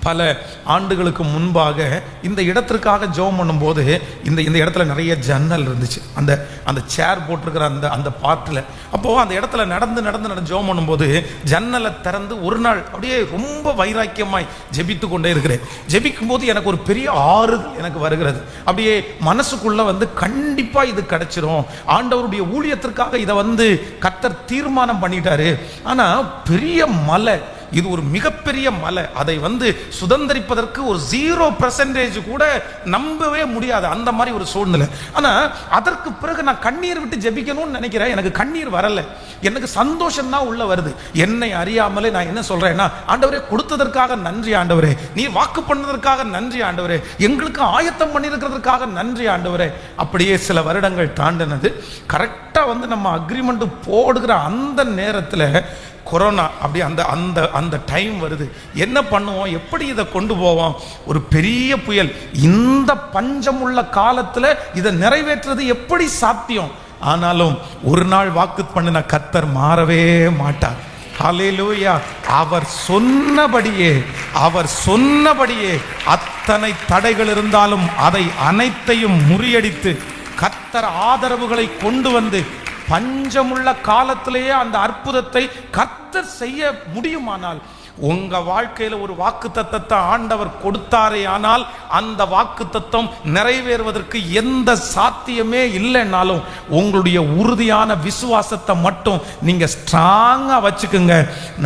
பல ஆண்டுகளுக்கு முன்பாக இந்த இடத்திற்காக ஜெபம் பண்ணும்போது இந்த இந்த இடத்துல நிறைய ஜன்னல் இருந்துச்சு. அந்த அந்த சேர் போட்டிருக்கிற அந்த அந்த பார்ட்டில் அப்போது அந்த இடத்துல நடந்து ஜெபம் பண்ணும்போது ஜன்னலை திறந்து ஒரு நாள் அப்படியே ரொம்ப வைராக்கியமாய் ஜெபித்து கொண்டே இருக்கிறேன். ஜெபிக்கும் போது எனக்கு ஒரு பெரிய ஆறுதல் எனக்கு வருகிறது. அப்படியே மனசுக்குள்ள கண்டிப்பாக இது கிடைச்சிரும், ஆண்டவருடைய ஊழியத்திற்காக இதை கர்த்தர் தீர்மானம் பண்ணிட்டாரு. ஆனால் பெரிய மலை, இது ஒரு மிகப்பெரிய மலை, அதை சுதந்திரிப்பதற்கு ஒரு 0% கூட நம்பவே முடியாது, அந்த மாதிரி ஒரு சூழ்நிலை. ஆனா அதற்கு பிறகு நான் கண்ணீர் விட்டு ஜெபிக்கணும்னு நினைக்கிறேன். எனக்கு கண்ணீர் வரல, எனக்கு சந்தோஷம் தான் உள்ள வருது. என்னை அறியாமலே நான் என்ன சொல்றேன்னா, ஆண்டவரே கொடுத்ததற்காக நன்றி ஆண்டவரே, நீ வாக்கு பண்ணதற்காக நன்றி ஆண்டவரே, எங்களுக்கு ஆயத்தம் பண்ணியிருக்கிறதுக்காக நன்றி ஆண்டவரே. அப்படியே சில வருடங்கள் தாண்டினது. கரெக்டா நம்ம அக்ரிமெண்ட் போடுகிற அந்த நேரத்தில் கொரோனா அப்படி அந்த அந்த அந்த டைம் வருது. என்ன பண்ணுவோம், எப்படி இதை கொண்டு போவோம்? ஒரு பெரிய புயல். இந்த பஞ்சம் உள்ள காலத்தில் இதை நிறைவேற்றுறது எப்படி சாத்தியம்? ஆனாலும் ஒரு நாள் வாக்கு பண்ணின கர்த்தர் மாறவே மாட்டார். ஹல்லேலூயா. அவர் சொன்னபடியே அத்தனை தடைகள் இருந்தாலும் அதை அனைத்தையும் முறியடித்து கர்த்தர் ஆதரவுகளை கொண்டு வந்து பஞ்சமுள்ள காலத்திலேயே அந்த அற்புதத்தை கர்த்தர் செய்ய முடியுமானால், உங்க வாழ்க்கையில ஒரு வாக்குத்தத்தத்தை ஆண்டவர் கொடுத்தாரே ஆனால் அந்த வாக்குத்தத்தம் நிறைவேறுவதற்கு எந்த சாத்தியமே இல்லைன்னாலும் உங்களுடைய உறுதியான விசுவாசத்தை மட்டும் நீங்க ஸ்ட்ராங்கா வச்சுக்குங்க.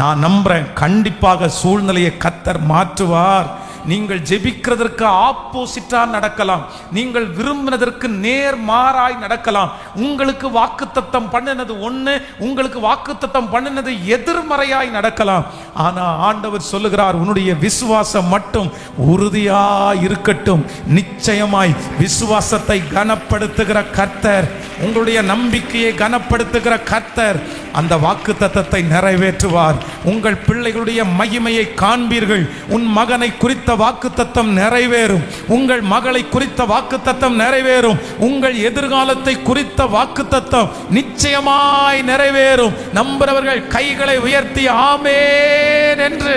நான் நம்புறேன், கண்டிப்பாக சூழ்நிலையை கர்த்தர் மாற்றுவார். நீங்கள் ஜெபிக்கிறதற்கு ஆப்போசிட்டா நடக்கலாம், நீங்கள் விரும்பினதற்கு நேர்மாறாய் நடக்கலாம். உங்களுக்கு வாக்குத்தத்தம் பண்ணினது ஒண்ணு, உங்களுக்கு வாக்குத்தத்தம் பண்ணினது எதிர்மறையாய் நடக்கலாம். ஆனா ஆண்டவர் சொல்லுகிறார், உன்னுடைய விசுவாசம் மட்டும் உறுதியா இருக்கட்டும். நிச்சயமாய் விசுவாசத்தை கனப்படுத்துகிற கர்த்தர், உங்களுடைய நம்பிக்கையை கனப்படுத்துகிற கர்த்தர் அந்த வாக்குத்தத்தத்தை நிறைவேற்றுவார். உங்கள் பிள்ளைகளுடைய மகிமையை காண்பீர்கள். உன் மகனை குறித்த வாக்குத்தத்தம் நிறைவேறும், உங்கள் மகளை குறித்த வாக்குத்தத்தம் நிறைவேறும், உங்கள் எதிர்காலத்தை குறித்த வாக்குத்தத்தம் நிச்சயமாய் நிறைவேறும். நம்புறவர்கள் கைகளை உயர்த்தி ஆமென் என்று